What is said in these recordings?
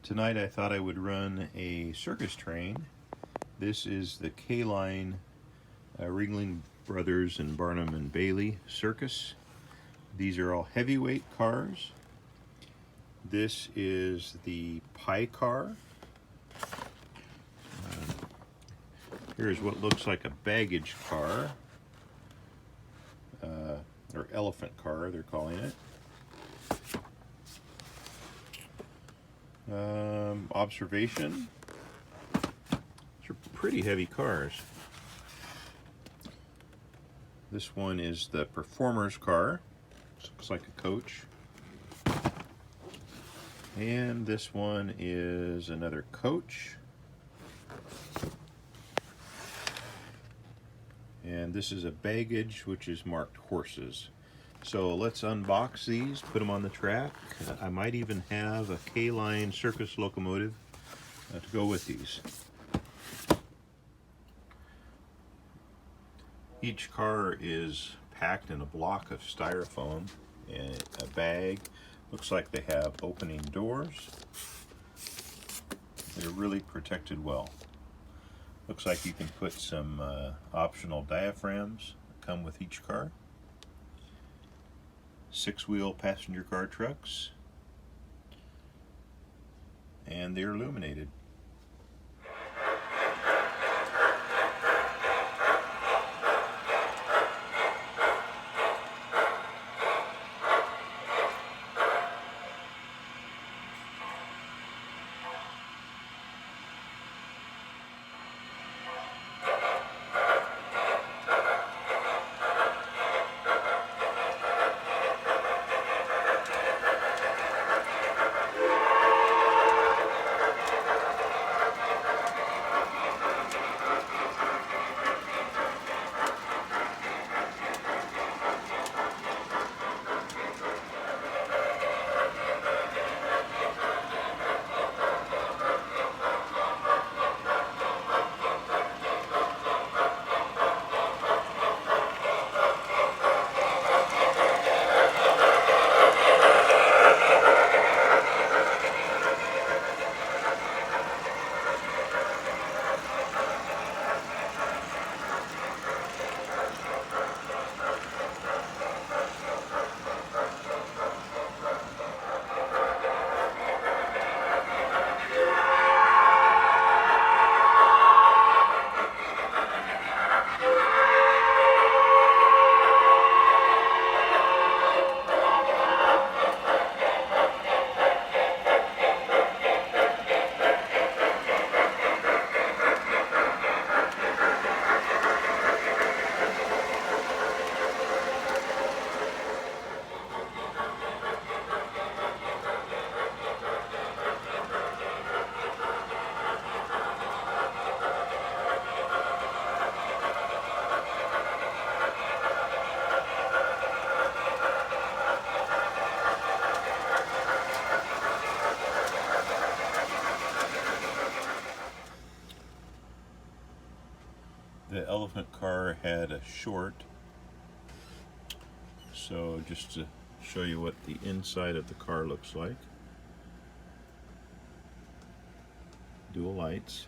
Tonight I thought I would run a circus train. This is the K-Line Ringling Brothers and Barnum and Bailey Circus. These are all heavyweight cars. This is the pie car. Here's what looks like a baggage car, or elephant car they're calling it. Observation. These are pretty heavy cars. This one is the performer's car. This looks like a coach. And this one is another coach. And this is a baggage, which is marked horses. So let's unbox these, put them on the track. I might even have a K-Line Circus locomotive to go with these. Each car is packed in a block of styrofoam and a bag. Looks like they have opening doors. They're really protected well. Looks like you can put some optional diaphragms that come with each car. 6-wheel passenger car trucks, and they're illuminated. The elephant car had a short, so just to show you what the inside of the car looks like. Dual lights.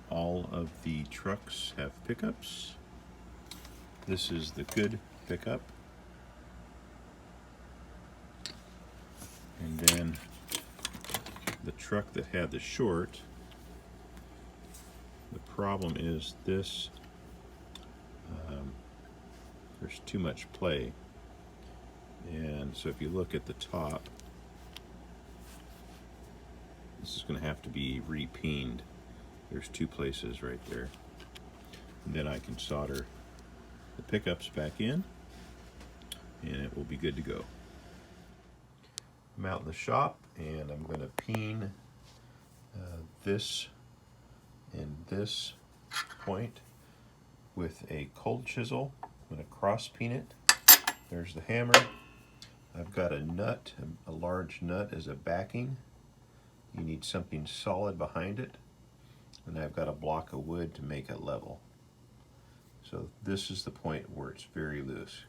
All of the trucks have pickups. This is the good pickup. And then the truck that had the short, the problem is this, there's too much play. And so if you look at the top, this is going to have to be repeened. There's 2 places right there. And then I can solder the pickups back in, and it will be good to go. I'm out in the shop, and I'm going to peen this and this point with a cold chisel. I'm going to cross peen it. There's the hammer. I've got a nut, a large nut as a backing. You need something solid behind it. And I've got a block of wood to make it level. So this is the point where it's very loose.